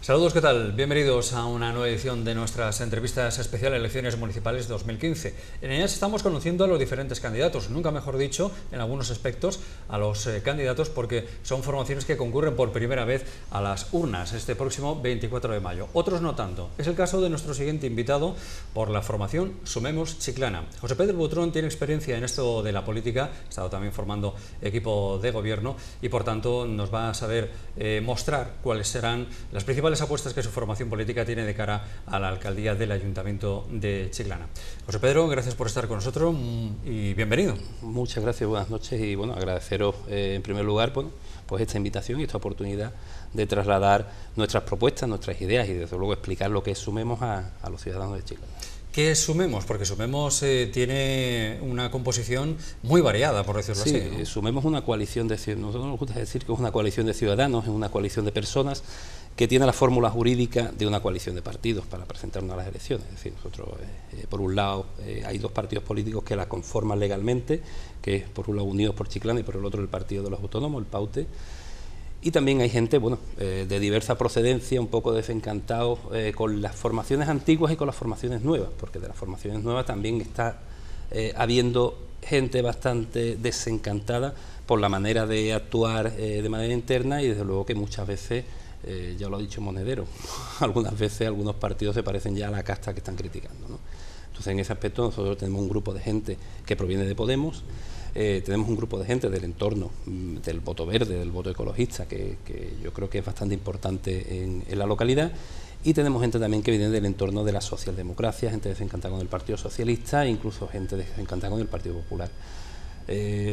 Saludos, ¿qué tal? Bienvenidos a una nueva edición de nuestras entrevistas especiales Elecciones Municipales 2015. En ellas estamos conociendo a los diferentes candidatos, nunca mejor dicho, en algunos aspectos, a los candidatos, porque son formaciones que concurren por primera vez a las urnas este próximo 24 de mayo. Otros no tanto. Es el caso de nuestro siguiente invitado por la formación Sumemos Chiclana. José Pedro Butrón tiene experiencia en esto de la política, ha estado también formando equipo de gobierno y por tanto nos va a saber mostrar cuáles serán las principales apuestas que su formación política tiene de cara a la alcaldía del Ayuntamiento de Chiclana. José Pedro, gracias por estar con nosotros y bienvenido. Muchas gracias, buenas noches y bueno, agradeceros en primer lugar pues esta invitación y esta oportunidad de trasladar nuestras propuestas, nuestras ideas y desde luego explicar lo que es Sumemos a los ciudadanos de Chiclana. ¿Qué es Sumemos? Porque Sumemos tiene una composición muy variada, por decirlo así, ¿no? Sumemos una coalición de ciudadanos. Nosotros nos gusta decir que es una coalición de ciudadanos, es una coalición de personas que tiene la fórmula jurídica de una coalición de partidos para presentarnos a las elecciones. Es decir, nosotros, por un lado, hay dos partidos políticos que la conforman legalmente, que es por un lado Unidos por Chiclana y por el otro el Partido de los Autónomos, el PAUTE. Y también hay gente, de diversa procedencia, un poco desencantados con las formaciones antiguas y con las formaciones nuevas, porque de las formaciones nuevas también está habiendo gente bastante desencantada por la manera de actuar de manera interna y desde luego que muchas veces, ya lo ha dicho Monedero, algunas veces algunos partidos se parecen ya a la casta que están criticando, ¿no? Entonces en ese aspecto nosotros tenemos un grupo de gente que proviene de Podemos. Tenemos un grupo de gente del entorno del voto verde, del voto ecologista, que yo creo que es bastante importante en la localidad, y tenemos gente también que viene del entorno de la socialdemocracia, gente desencantada con el Partido Socialista e incluso gente desencantada con el Partido Popular.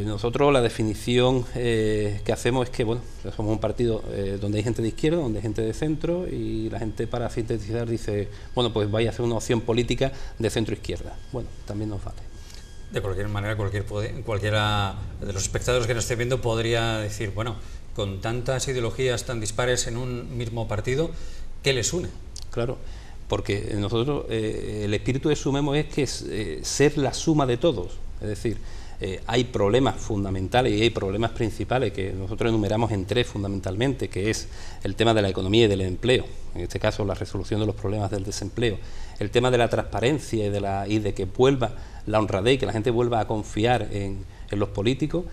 Nosotros la definición que hacemos es que somos un partido donde hay gente de izquierda, donde hay gente de centro, y la gente, para sintetizar, dice, pues vaya a hacer una opción política de centro-izquierda. Bueno, también nos vale. De cualquier manera, cualquiera de los espectadores que nos esté viendo podría decir, con tantas ideologías tan dispares en un mismo partido, ¿qué les une? Claro, porque nosotros, el espíritu de Sumemos es que es ser la suma de todos, es decir, hay problemas fundamentales y hay problemas principales que nosotros enumeramos en tres fundamentalmente, que es el tema de la economía y del empleo, en este caso la resolución de los problemas del desempleo, el tema de la transparencia y de que vuelva la honradez y que la gente vuelva a confiar en los políticos,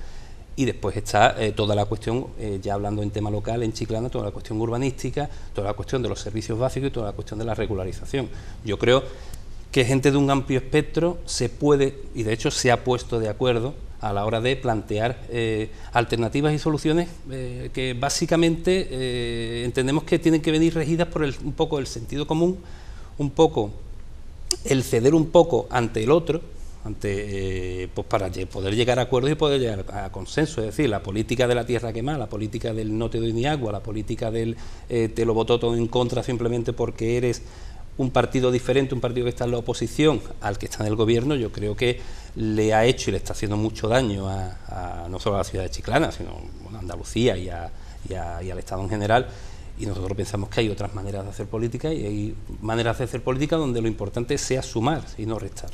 y después está toda la cuestión, ya hablando en tema local, en Chiclana, toda la cuestión urbanística, toda la cuestión de los servicios básicos y toda la cuestión de la regularización. Yo creo que gente de un amplio espectro se puede, y de hecho se ha puesto de acuerdo a la hora de plantear alternativas y soluciones que básicamente entendemos que tienen que venir regidas por un poco el sentido común, un poco el ceder un poco ante el otro, para poder llegar a acuerdos y poder llegar a consenso. Es decir, la política de la tierra quemada, la política del no te doy ni agua, la política del te lo votó todo en contra simplemente porque eres un partido diferente, un partido que está en la oposición al que está en el gobierno, yo creo que le ha hecho y le está haciendo mucho daño no solo a la ciudad de Chiclana, sino a Andalucía y al Estado en general. Y nosotros pensamos que hay otras maneras de hacer política, y hay maneras de hacer política donde lo importante sea sumar y no restar.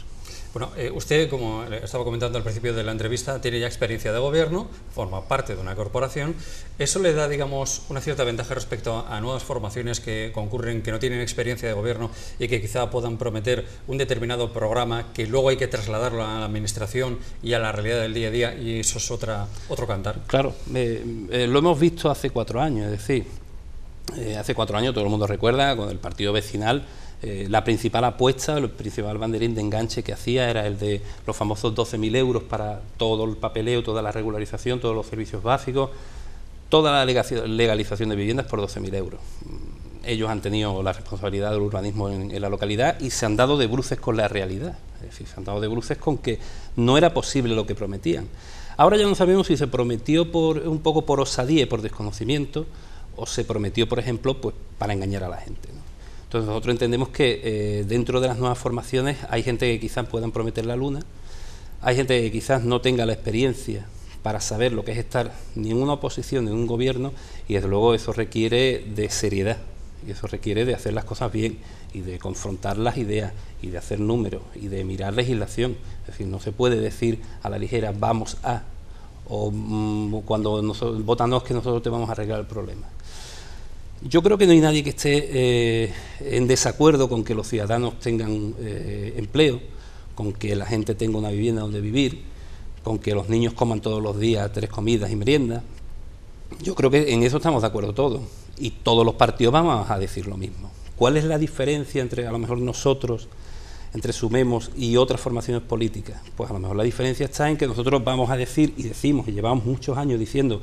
Usted, como estaba comentando al principio de la entrevista, tiene ya experiencia de gobierno, forma parte de una corporación. ¿Eso le da, digamos, una cierta ventaja respecto a nuevas formaciones que concurren, que no tienen experiencia de gobierno y que quizá puedan prometer un determinado programa que luego hay que trasladarlo a la administración y a la realidad del día a día, y eso es otro cantar? Claro, lo hemos visto hace 4 años, es decir, hace 4 años todo el mundo recuerda, con el partido vecinal, la principal apuesta, el principal banderín de enganche que hacía era el de los famosos 12.000 euros para todo el papeleo, toda la regularización, todos los servicios básicos, toda la legalización de viviendas por 12.000 euros. Ellos han tenido la responsabilidad del urbanismo en la localidad y se han dado de bruces con la realidad, es decir, se han dado de bruces con que no era posible lo que prometían. Ahora ya no sabemos si se prometió un poco por osadía y por desconocimiento, o se prometió, por ejemplo, para engañar a la gente, ¿no? Entonces nosotros entendemos que dentro de las nuevas formaciones hay gente que quizás puedan prometer la luna, hay gente que quizás no tenga la experiencia para saber lo que es estar ni en una oposición ni en un gobierno, y desde luego eso requiere de seriedad, y eso requiere de hacer las cosas bien, y de confrontar las ideas, y de hacer números, y de mirar legislación. Es decir, no se puede decir a la ligera vamos a, o cuando votanos que nosotros te vamos a arreglar el problema. Yo creo que no hay nadie que esté en desacuerdo con que los ciudadanos tengan empleo, con que la gente tenga una vivienda donde vivir, con que los niños coman todos los días 3 comidas y meriendas. Yo creo que en eso estamos de acuerdo todos, y todos los partidos vamos a decir lo mismo. ¿Cuál es la diferencia entre a lo mejor nosotros, entre Sumemos y otras formaciones políticas? Pues a lo mejor la diferencia está en que nosotros vamos a decir, y decimos, y llevamos muchos años diciendo,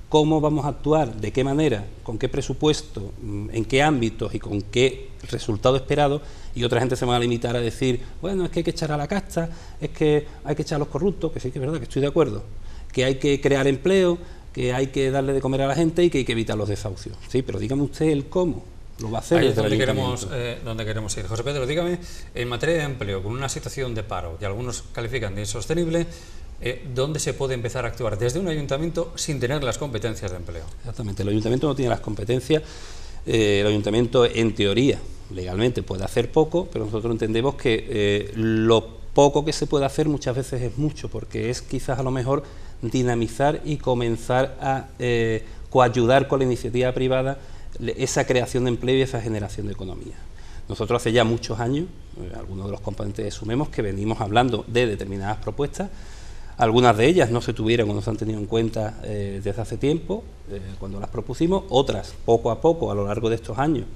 cómo vamos a actuar, de qué manera, con qué presupuesto, en qué ámbitos y con qué resultado esperado, y otra gente se va a limitar a decir, bueno, es que hay que echar a la casta, es que hay que echar a los corruptos, que sí que es verdad, que estoy de acuerdo, que hay que crear empleo, que hay que darle de comer a la gente y que hay que evitar los desahucios. Sí, pero dígame usted el cómo. Lo va a hacer. Ahí es donde queremos ir. José Pedro, dígame, en materia de empleo, con una situación de paro que algunos califican de insostenible, ¿dónde se puede empezar a actuar desde un ayuntamiento sin tener las competencias de empleo? Exactamente, el ayuntamiento no tiene las competencias. El ayuntamiento, en teoría, legalmente puede hacer poco, pero nosotros entendemos que lo poco que se puede hacer muchas veces es mucho, porque es quizás a lo mejor dinamizar y comenzar a coayudar con la iniciativa privada esa creación de empleo y esa generación de economía. Nosotros hace ya muchos años, algunos de los componentes de Sumemos, que venimos hablando de determinadas propuestas. Algunas de ellas no se tuvieron o no se han tenido en cuenta desde hace tiempo, cuando las propusimos. Otras, poco a poco, a lo largo de estos años,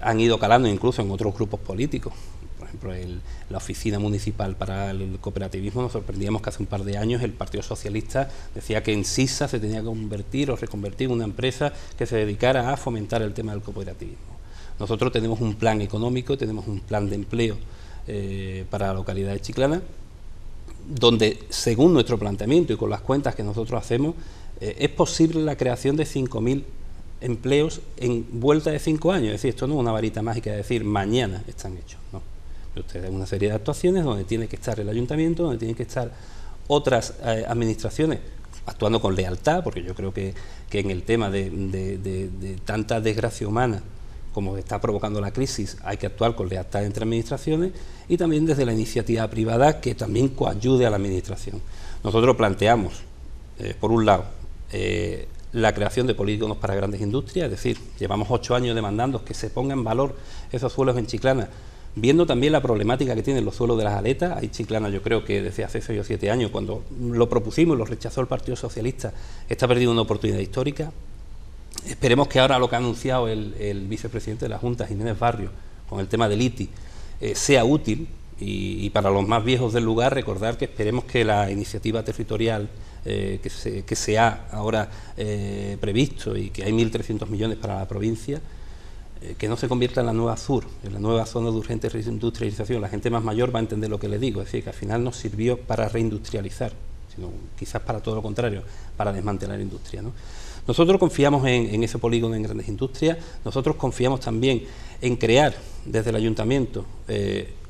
han ido calando incluso en otros grupos políticos. Por ejemplo, la Oficina Municipal para el Cooperativismo, nos sorprendíamos que hace un par de años el Partido Socialista decía que en SISA se tenía que convertir o reconvertir en una empresa que se dedicara a fomentar el tema del cooperativismo. Nosotros tenemos un plan económico, tenemos un plan de empleo para la localidad de Chiclana, donde, según nuestro planteamiento y con las cuentas que nosotros hacemos, es posible la creación de 5.000 empleos en vuelta de 5 años. Es decir, esto no es una varita mágica de decir mañana están hechos, no. Ustedes una serie de actuaciones donde tiene que estar el ayuntamiento, donde tienen que estar otras administraciones actuando con lealtad, porque yo creo que en el tema de tanta desgracia humana como está provocando la crisis, hay que actuar con lealtad entre administraciones, y también desde la iniciativa privada que también coayude a la administración. Nosotros planteamos, por un lado, la creación de polígonos para grandes industrias, es decir, llevamos 8 años demandando que se pongan en valor esos suelos en Chiclana, viendo también la problemática que tienen los suelos de las aletas. Ahí Chiclana, yo creo que desde hace 6 o 7 años, cuando lo propusimos y lo rechazó el Partido Socialista, está perdiendo una oportunidad histórica. Esperemos que ahora lo que ha anunciado el vicepresidente de la Junta, Jiménez Barrio, con el tema del ITI, sea útil, y para los más viejos del lugar recordar que esperemos que la iniciativa territorial que se ha ahora previsto, y que hay 1.300 millones para la provincia, que no se convierta en la nueva ZUR, en la nueva zona de urgente reindustrialización. La gente más mayor va a entender lo que le digo, es decir, que al final no sirvió para reindustrializar, sino quizás para todo lo contrario, para desmantelar industria, ¿no? Nosotros confiamos en ese polígono en grandes industrias. Nosotros confiamos también en crear desde el ayuntamiento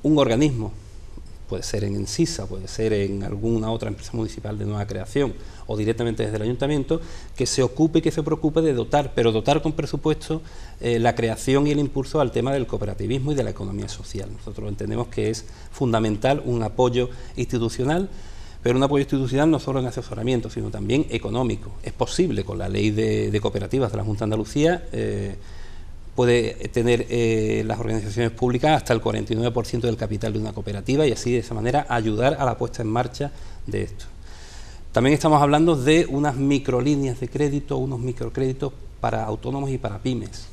un organismo, puede ser en Ensisa, puede ser en alguna otra empresa municipal de nueva creación, o directamente desde el ayuntamiento, que se ocupe y que se preocupe de dotar, pero dotar con presupuesto, la creación y el impulso al tema del cooperativismo y de la economía social. Nosotros entendemos que es fundamental un apoyo institucional, pero un apoyo institucional no solo en asesoramiento, sino también económico. Es posible, con la ley de cooperativas de la Junta de Andalucía, puede tener las organizaciones públicas hasta el 49% del capital de una cooperativa, y así de esa manera ayudar a la puesta en marcha de esto. También estamos hablando de unas microlíneas de crédito, unos microcréditos para autónomos y para pymes.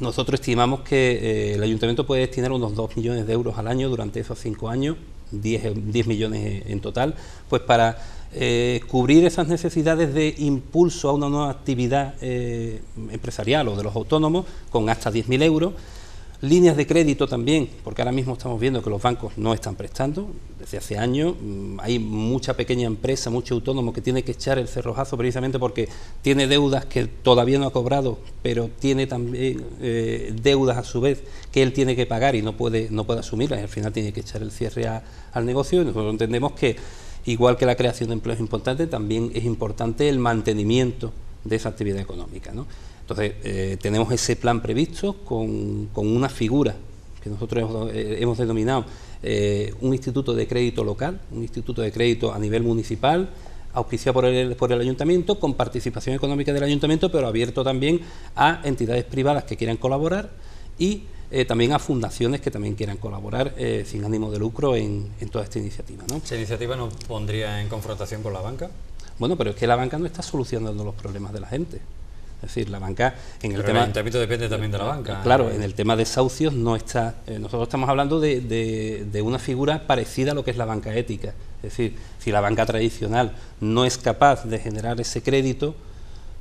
Nosotros estimamos que el ayuntamiento puede destinar unos 2 millones de euros al año durante esos 5 años, 10 millones en total, pues para cubrir esas necesidades de impulso a una nueva actividad empresarial o de los autónomos, con hasta 10.000 euros. Líneas de crédito también, porque ahora mismo estamos viendo que los bancos no están prestando. Desde hace años hay mucha pequeña empresa, mucho autónomo que tiene que echar el cerrojazo precisamente porque tiene deudas que todavía no ha cobrado, pero tiene también deudas a su vez que él tiene que pagar y no puede asumirlas, y al final tiene que echar el cierre al negocio. Y nosotros entendemos que, igual que la creación de empleo es importante, también es importante el mantenimiento de esa actividad económica, ¿no? Entonces, tenemos ese plan previsto con una figura que nosotros hemos denominado un instituto de crédito local, un instituto de crédito a nivel municipal, auspiciado por el ayuntamiento, con participación económica del ayuntamiento, pero abierto también a entidades privadas que quieran colaborar y también a fundaciones que también quieran colaborar sin ánimo de lucro en toda esta iniciativa, ¿no? ¿Esa iniciativa no pondría en confrontación con la banca? Bueno, pero es que la banca no está solucionando los problemas de la gente. Es decir, la banca en el pero tema... el ayuntamiento depende también de la banca. Claro, en el tema de desahucios no está... nosotros estamos hablando de una figura parecida a lo que es la banca ética. Es decir, si la banca tradicional no es capaz de generar ese crédito,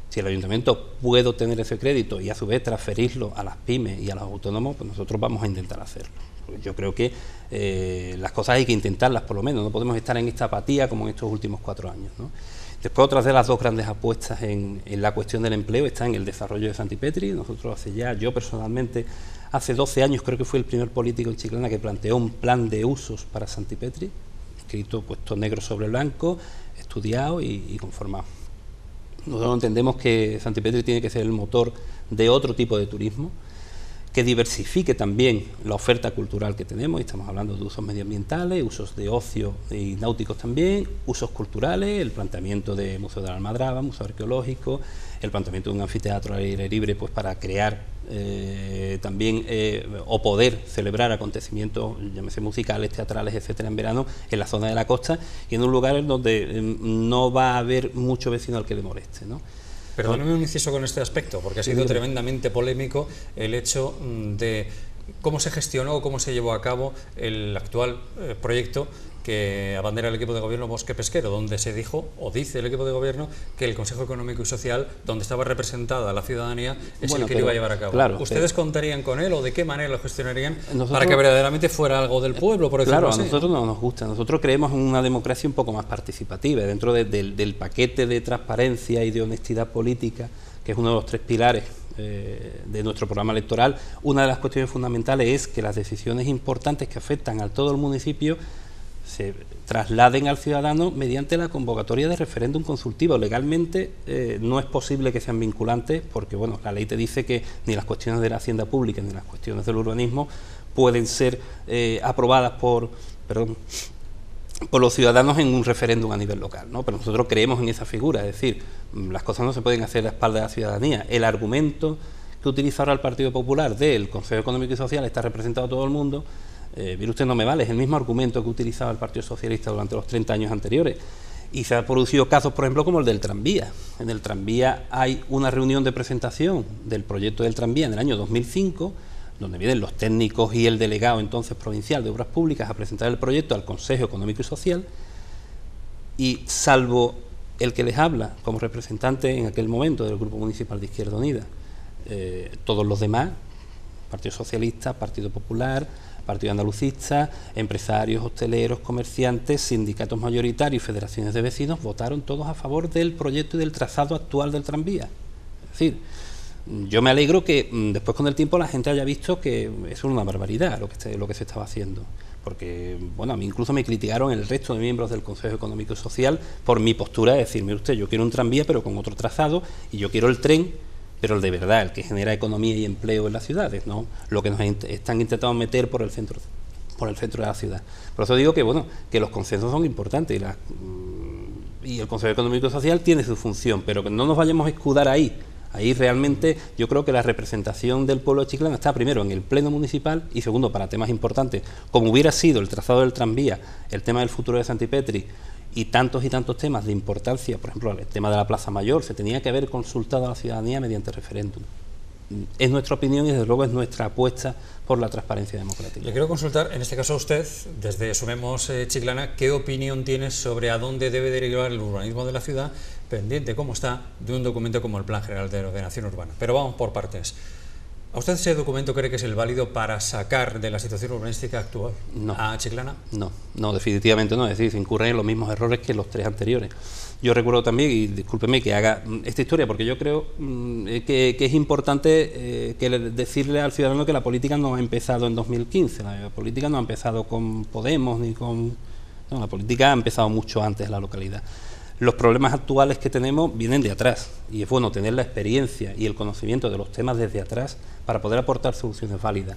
si el ayuntamiento puede obtener ese crédito y a su vez transferirlo a las pymes y a los autónomos, pues nosotros vamos a intentar hacerlo. Yo creo que las cosas hay que intentarlas por lo menos, no podemos estar en esta apatía como en estos últimos 4 años, ¿no? Después, otras de las dos grandes apuestas en la cuestión del empleo está en el desarrollo de Santipetri. Nosotros yo personalmente, hace 12 años creo que fui el primer político en Chiclana que planteó un plan de usos para Santipetri, escrito, puesto negro sobre blanco, estudiado y conformado. Nosotros entendemos que Santipetri tiene que ser el motor de otro tipo de turismo, que diversifique también la oferta cultural que tenemos, y estamos hablando de usos medioambientales, usos de ocio y náuticos también, usos culturales, el planteamiento de Museo de la Almadraba, Museo Arqueológico, el planteamiento de un anfiteatro al aire libre, pues para crear también o poder celebrar acontecimientos, llámese musicales, teatrales, etcétera, en verano, en la zona de la costa y en un lugar en donde no va a haber mucho vecino al que le moleste, ¿no? Perdóneme un inciso con este aspecto, porque ha sido tremendamente polémico el hecho de cómo se gestionó o cómo se llevó a cabo el actual proyecto que abandera el equipo de gobierno Bosque Pesquero, donde se dijo, o dice el equipo de gobierno, que el Consejo Económico y Social, donde estaba representada la ciudadanía, es el que lo iba a llevar a cabo. Claro, ¿ustedes contarían con él o de qué manera lo gestionarían para que verdaderamente fuera algo del pueblo, por decirlo así? Claro, a nosotros no nos gusta. Nosotros creemos en una democracia un poco más participativa. Dentro del paquete de transparencia y de honestidad política, que es uno de los 3 pilares de nuestro programa electoral, una de las cuestiones fundamentales es que las decisiones importantes que afectan a todo el municipio se trasladen al ciudadano mediante la convocatoria de referéndum consultivo. Legalmente no es posible que sean vinculantes porque, bueno, la ley te dice que ni las cuestiones de la hacienda pública ni las cuestiones del urbanismo pueden ser aprobadas por los ciudadanos en un referéndum a nivel local, ¿no? Pero nosotros creemos en esa figura, es decir, las cosas no se pueden hacer a la espalda de la ciudadanía. El argumento que utiliza ahora el Partido Popular del Consejo Económico y Social está representado todo el mundo. Mire usted, no me vale, es el mismo argumento que utilizaba el Partido Socialista durante los 30 años anteriores. Y se han producido casos, por ejemplo, como el del tranvía. En el tranvía hay una reunión de presentación del proyecto del tranvía en el año 2005, donde vienen los técnicos y el delegado entonces provincial de Obras Públicas a presentar el proyecto al Consejo Económico y Social, y salvo el que les habla como representante en aquel momento del Grupo Municipal de Izquierda Unida, todos los demás, Partido Socialista, Partido Popular, Partido Andalucista, empresarios, hosteleros, comerciantes, sindicatos mayoritarios y federaciones de vecinos votaron todos a favor del proyecto y del trazado actual del tranvía. Es decir, yo me alegro que después con el tiempo la gente haya visto que eso es una barbaridad lo que se estaba haciendo, porque bueno, a mí incluso me criticaron el resto de miembros del Consejo Económico y Social por mi postura de decir, mire usted, yo quiero un tranvía pero con otro trazado y yo quiero el tren, pero el de verdad, el que genera economía y empleo en las ciudades, no lo que nos están intentando meter por el centro de la ciudad. Por eso digo que bueno, que los consensos son importantes y el Consejo Económico y Social tiene su función, pero que no nos vayamos a escudar ahí. Ahí realmente yo creo que la representación del pueblo de Chiclana está primero en el pleno municipal y segundo para temas importantes, como hubiera sido el trazado del tranvía, el tema del futuro de Santipetri y tantos temas de importancia, por ejemplo el tema de la Plaza Mayor, se tenía que haber consultado a la ciudadanía mediante referéndum. Es nuestra opinión y desde luego es nuestra apuesta por la transparencia democrática. Le quiero consultar, en este caso a usted, desde Sumemos Chiclana, ¿qué opinión tiene sobre a dónde debe derivar el urbanismo de la ciudad, pendiente como está de un documento como el Plan General de Ordenación Urbana? Pero vamos por partes. ¿A usted ese documento cree que es el válido para sacar de la situación urbanística actual a Chiclana? No, definitivamente no, es decir, se incurren en los mismos errores que los 3 anteriores. Yo recuerdo también, y discúlpeme que haga esta historia, porque yo creo que es importante decirle al ciudadano que la política no ha empezado en 2015, la política no ha empezado con Podemos ni con... No, la política ha empezado mucho antes en la localidad. Los problemas actuales que tenemos vienen de atrás y es bueno tener la experiencia y el conocimiento de los temas desde atrás para poder aportar soluciones válidas.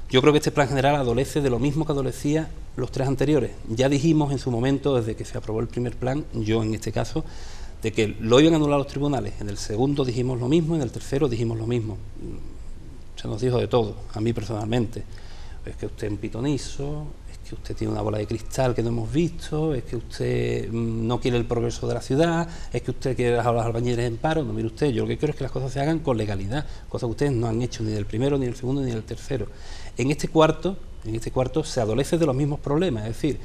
Yo creo que este plan general adolece de lo mismo que adolecía los 3 anteriores. Ya dijimos en su momento, desde que se aprobó el primer plan, yo en este caso, de que lo iban a anular los tribunales. En el segundo dijimos lo mismo, en el tercero dijimos lo mismo. Se nos dijo de todo, a mí personalmente. Es que usted es un pitonizo, es que usted tiene una bola de cristal que no hemos visto, es que usted no quiere el progreso de la ciudad, es que usted quiere dejar a los albañiles en paro. No, mire usted, yo lo que quiero es que las cosas se hagan con legalidad, cosas que ustedes no han hecho ni del primero, ni del segundo, ni del tercero. En este cuarto se adolece de los mismos problemas, es decir,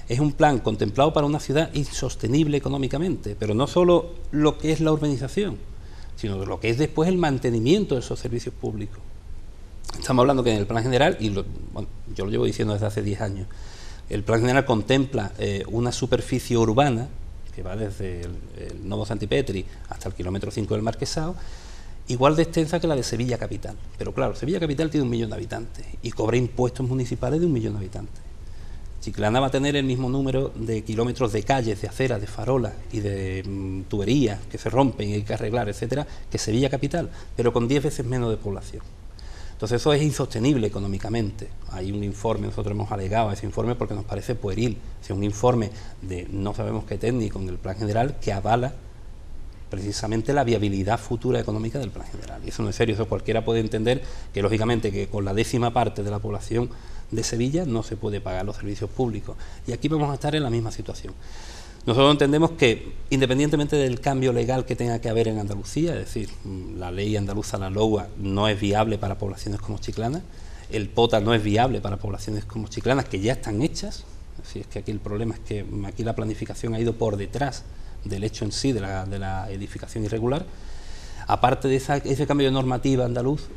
es un plan contemplado para una ciudad insostenible económicamente, pero no solo lo que es la urbanización, sino lo que es después el mantenimiento de esos servicios públicos. Estamos hablando que en el plan general, y bueno, yo lo llevo diciendo desde hace 10 años, el plan general contempla una superficie urbana que va desde el Novo Santipetri hasta el kilómetro 5 del Marquesado, igual de extensa que la de Sevilla Capital. Pero claro, Sevilla Capital tiene 1 millón de habitantes y cobra impuestos municipales de 1 millón de habitantes. Chiclana va a tener el mismo número de kilómetros de calles, de aceras, de farolas y de tuberías que se rompen y hay que arreglar, etcétera, que Sevilla Capital, pero con 10 veces menos de población. Entonces eso es insostenible económicamente. Hay un informe, nosotros hemos alegado a ese informe porque nos parece pueril. Es un informe de no sabemos qué técnico en el plan general que avala precisamente la viabilidad futura económica del plan general. Y eso no es serio, eso cualquiera puede entender que lógicamente que con la 10ª parte de la población de Sevilla no se puede pagar los servicios públicos. Y aquí vamos a estar en la misma situación. Nosotros entendemos que, independientemente del cambio legal que tenga que haber en Andalucía, es decir, la ley andaluza, la LOA, no es viable para poblaciones como Chiclana, el POTA no es viable para poblaciones como Chiclana, que ya están hechas. Así es que aquí el problema es que aquí la planificación ha ido por detrás del hecho en sí de la edificación irregular. Aparte de ese cambio de normativa andaluz,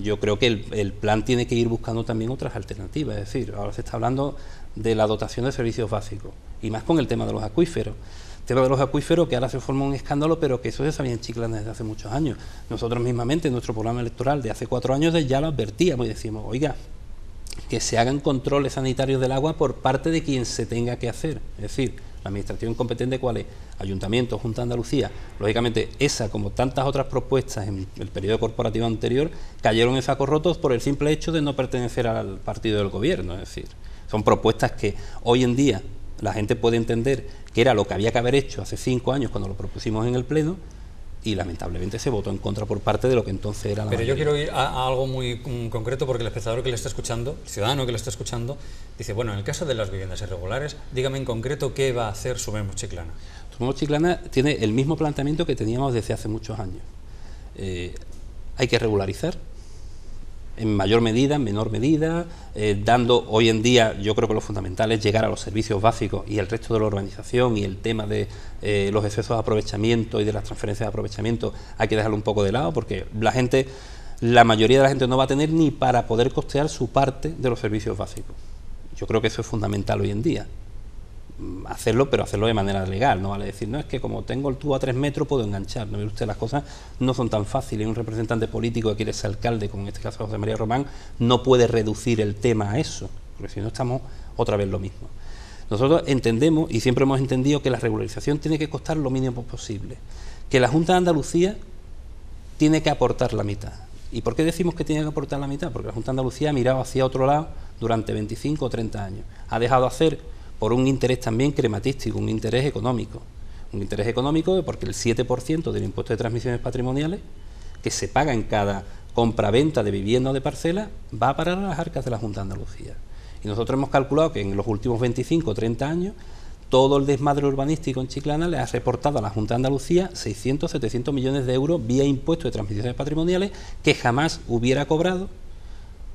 yo creo que el plan tiene que ir buscando también otras alternativas. Es decir, ahora se está hablando de la dotación de servicios básicos, y más con el tema de los acuíferos. El tema de los acuíferos, que ahora se forma un escándalo, pero que eso se sabía en Chiclana desde hace muchos años. Nosotros mismamente, en nuestro programa electoral de hace 4 años, ya lo advertíamos y decimos, oiga, que se hagan controles sanitarios del agua por parte de quien se tenga que hacer. Es decir, la administración competente, ¿cuál es? Ayuntamiento, Junta de Andalucía. Lógicamente, esa, como tantas otras propuestas en el periodo corporativo anterior, cayeron en sacos rotos por el simple hecho de no pertenecer al partido del gobierno. Es decir, son propuestas que hoy en día la gente puede entender que era lo que había que haber hecho hace 5 años cuando lo propusimos en el Pleno, y lamentablemente se votó en contra por parte de lo que entonces era la mayoría. Pero yo quiero ir a algo muy concreto, porque el espectador que le está escuchando, el ciudadano que le está escuchando, dice, bueno, en el caso de las viviendas irregulares, dígame en concreto qué va a hacer Sumemos Chiclana. Sumemos Chiclana tiene el mismo planteamiento que teníamos desde hace muchos años. Hay que regularizar, en mayor medida, en menor medida, dando hoy en día, yo creo que lo fundamental es llegar a los servicios básicos y el resto de la urbanización, y el tema de los excesos de aprovechamiento y de las transferencias de aprovechamiento hay que dejarlo un poco de lado, porque la mayoría de la gente no va a tener ni para poder costear su parte de los servicios básicos. Yo creo que eso es fundamental hoy en día. Hacerlo, pero hacerlo de manera legal, no vale decir, no, es que como tengo el tubo a 3 metros puedo enganchar. No, mire usted, las cosas no son tan fáciles. Un representante político que quiere ser alcalde, como en este caso José María Román, no puede reducir el tema a eso, porque si no estamos otra vez lo mismo. Nosotros entendemos, y siempre hemos entendido, que la regularización tiene que costar lo mínimo posible, que la Junta de Andalucía tiene que aportar la mitad. ¿Y por qué decimos que tiene que aportar la mitad? Porque la Junta de Andalucía ha mirado hacia otro lado durante 25 o 30 años, ha dejado hacer por un interés también crematístico, un interés económico porque el 7% del impuesto de transmisiones patrimoniales que se paga en cada compra-venta de vivienda o de parcela va a parar a las arcas de la Junta de Andalucía. Y nosotros hemos calculado que en los últimos 25 o 30 años todo el desmadre urbanístico en Chiclana le ha reportado a la Junta de Andalucía 600 o 700 millones de euros vía impuesto de transmisiones patrimoniales que jamás hubiera cobrado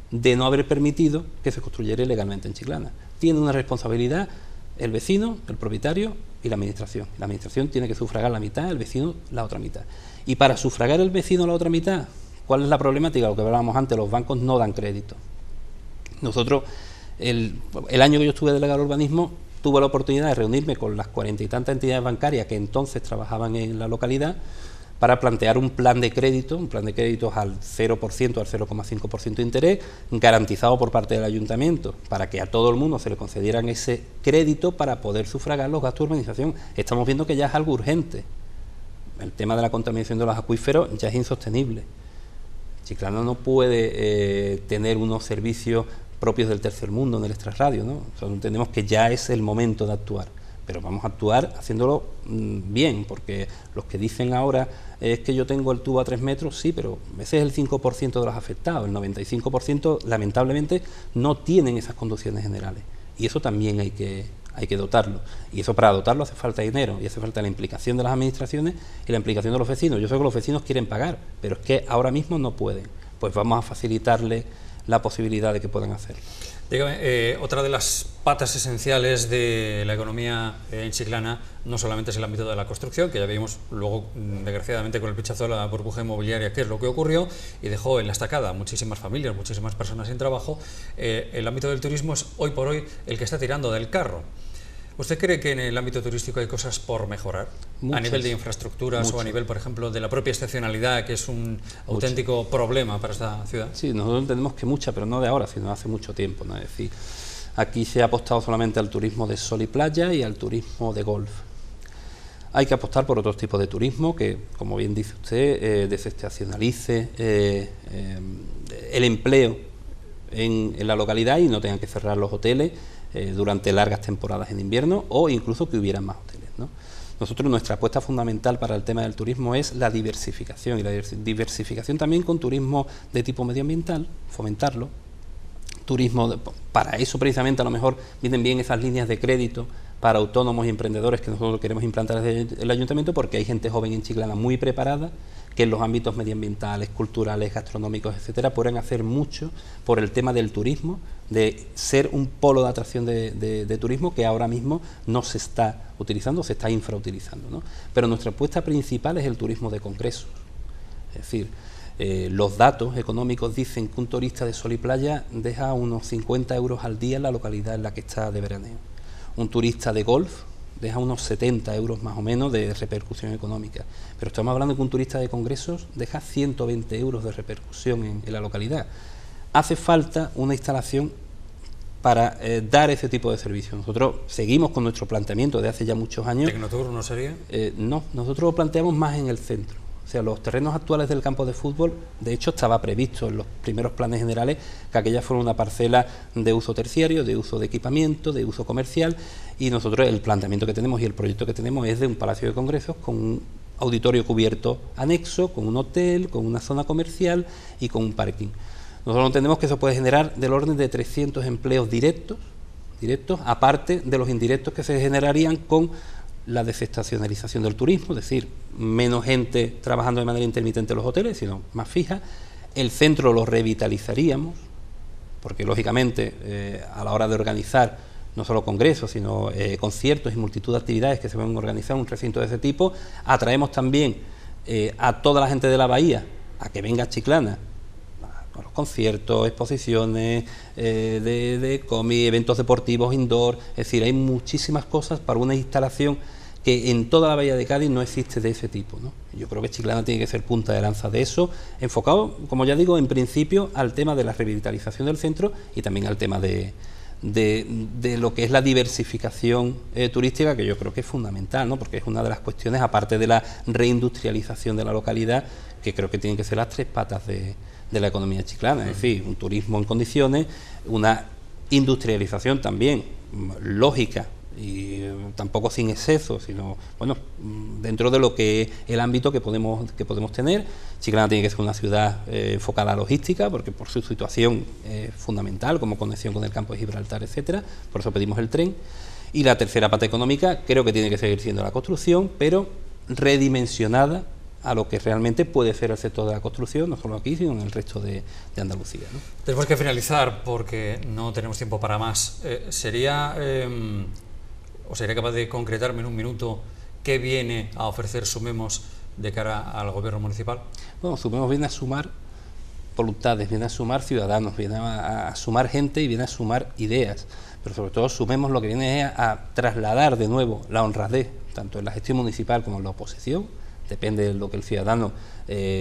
de no haber permitido que se construyera ilegalmente en Chiclana. Tiene una responsabilidad el vecino, el propietario y la administración. La administración tiene que sufragar la mitad, el vecino la otra mitad. Y para sufragar el vecino la otra mitad, ¿cuál es la problemática? Lo que hablábamos antes, los bancos no dan crédito. Nosotros, el año que yo estuve delegado de urbanismo, tuve la oportunidad de reunirme con las 40 y tantas entidades bancarias que entonces trabajaban en la localidad para plantear un plan de crédito, al 0%, al 0,5% de interés, garantizado por parte del ayuntamiento, para que a todo el mundo se le concedieran ese crédito para poder sufragar los gastos de urbanización. Estamos viendo que ya es algo urgente. El tema de la contaminación de los acuíferos ya es insostenible. Chiclana no puede tener unos servicios propios del tercer mundo en el extrarradio, ¿no? O sea, entendemos que ya es el momento de actuar, pero vamos a actuar haciéndolo bien, porque los que dicen ahora es que yo tengo el tubo a 3 metros, sí, pero ese es el 5% de los afectados, el 95% lamentablemente no tienen esas condiciones generales, y eso también hay que dotarlo, y eso para dotarlo hace falta dinero, y hace falta la implicación de las administraciones y la implicación de los vecinos. Yo sé que los vecinos quieren pagar, pero es que ahora mismo no pueden, pues vamos a facilitarle la posibilidad de que puedan hacerlo. Dígame, otra de las patas esenciales de la economía en Chiclana no solamente es el ámbito de la construcción, que ya vimos luego, desgraciadamente, con el pinchazo de la burbuja inmobiliaria, qué es lo que ocurrió y dejó en la estacada muchísimas familias, muchísimas personas sin trabajo. El ámbito del turismo es hoy por hoy el que está tirando del carro. ¿Usted cree que en el ámbito turístico hay cosas por mejorar? Muchas. A nivel de infraestructuras. Muchas. O a nivel, por ejemplo, de la propia estacionalidad, que es un auténtico problema para esta ciudad. Sí, nosotros entendemos que mucha, pero no de ahora, sino de hace mucho tiempo, ¿no? Es decir, aquí se ha apostado solamente al turismo de sol y playa y al turismo de golf. Hay que apostar por otros tipos de turismo que, como bien dice usted, desestacionalice el empleo en la localidad y no tengan que cerrar los hoteles durante largas temporadas en invierno, o incluso que hubieran más hoteles, ¿no? Nosotros, nuestra apuesta fundamental para el tema del turismo es la diversificación, y la diversificación también con turismo de tipo medioambiental, fomentarlo. Turismo, para eso precisamente a lo mejor vienen bien esas líneas de crédito para autónomos y emprendedores que nosotros queremos implantar desde el ayuntamiento, porque hay gente joven en Chiclana muy preparada que en los ámbitos medioambientales, culturales, gastronómicos, etcétera, pueden hacer mucho por el tema del turismo, de ser un polo de atracción de turismo que ahora mismo no se está utilizando, se está infrautilizando, ¿no? Pero nuestra apuesta principal es el turismo de congresos. Es decir, los datos económicos dicen que un turista de sol y playa deja unos 50 euros al día en la localidad en la que está de veraneo. Un turista de golf deja unos 70 euros más o menos de repercusión económica. Pero estamos hablando de que un turista de congresos deja 120 euros de repercusión en la localidad. Hace falta una instalación para dar ese tipo de servicio. Nosotros seguimos con nuestro planteamiento de hace ya muchos años. ¿Tecnotour no sería? No, nosotros lo planteamos más en el centro. O sea, los terrenos actuales del campo de fútbol, de hecho estaba previsto en los primeros planes generales que aquella fuera una parcela de uso terciario, de uso de equipamiento, de uso comercial, y nosotros el planteamiento que tenemos y el proyecto que tenemos es de un palacio de congresos con un auditorio cubierto anexo, con un hotel, con una zona comercial y con un parking. Nosotros entendemos que eso puede generar del orden de 300 empleos directos, aparte de los indirectos que se generarían con la desestacionalización del turismo, es decir, menos gente trabajando de manera intermitente en los hoteles, sino más fija. El centro lo revitalizaríamos, porque lógicamente a la hora de organizar no solo congresos, sino conciertos y multitud de actividades que se van a organizar en un recinto de ese tipo, atraemos también a toda la gente de la bahía a que venga a Chiclana, a los conciertos, exposiciones de cómic, eventos deportivos indoor, es decir, hay muchísimas cosas para una instalación que en toda la bahía de Cádiz no existe de ese tipo, ¿no? Yo creo que Chiclana tiene que ser punta de lanza de eso, enfocado, como ya digo, en principio al tema de la revitalización del centro y también al tema de lo que es la diversificación turística, que yo creo que es fundamental, ¿no? Porque es una de las cuestiones, aparte de la reindustrialización de la localidad, que creo que tienen que ser las tres patas de la economía chiclana, es decir, un turismo en condiciones, una industrialización también lógica y tampoco sin exceso, sino bueno, dentro de lo que es el ámbito que podemos tener. Chiclana tiene que ser una ciudad enfocada a la logística, porque por su situación es fundamental, como conexión con el campo de Gibraltar, etcétera, por eso pedimos el tren. Y la tercera pata económica creo que tiene que seguir siendo la construcción, pero redimensionada a lo que realmente puede ser el sector de la construcción, no solo aquí, sino en el resto de Andalucía, ¿no? Tenemos que finalizar porque no tenemos tiempo para más. ¿Sería capaz de concretarme en un minuto qué viene a ofrecer Sumemos de cara al gobierno municipal? Bueno, Sumemos viene a sumar voluntades, viene a sumar ciudadanos, viene a sumar gente y viene a sumar ideas, pero sobre todo Sumemos lo que viene es a trasladar de nuevo la honradez, tanto en la gestión municipal como en la oposición. Depende de lo que el ciudadano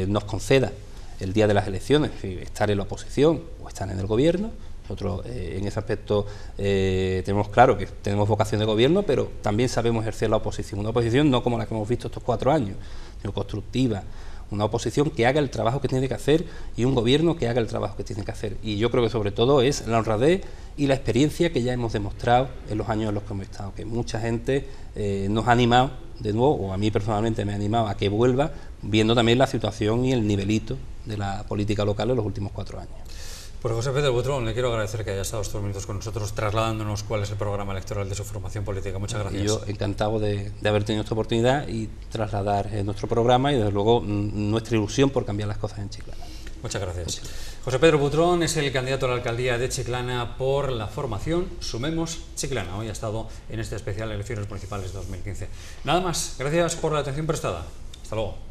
nos conceda el día de las elecciones, si estar en la oposición o estar en el gobierno. Nosotros en ese aspecto tenemos claro que tenemos vocación de gobierno, pero también sabemos ejercer la oposición. Una oposición no como la que hemos visto estos 4 años, sino constructiva, una oposición que haga el trabajo que tiene que hacer y un gobierno que haga el trabajo que tiene que hacer. Y yo creo que sobre todo es la honradez y la experiencia que ya hemos demostrado en los años en los que hemos estado, que mucha gente nos ha animado de nuevo, o a mí personalmente me ha animado a que vuelva, viendo también la situación y el nivelito de la política local en los últimos 4 años. Pues José Pedro Butrón, le quiero agradecer que haya estado estos minutos con nosotros trasladándonos cuál es el programa electoral de su formación política. Muchas gracias. Y yo encantado de haber tenido esta oportunidad y trasladar nuestro programa y desde luego nuestra ilusión por cambiar las cosas en Chiclana. Muchas gracias. José Pedro Butrón es el candidato a la alcaldía de Chiclana por la formación Sumemos Chiclana. Hoy ha estado en este especial Elecciones Municipales 2015. Nada más, gracias por la atención prestada. Hasta luego.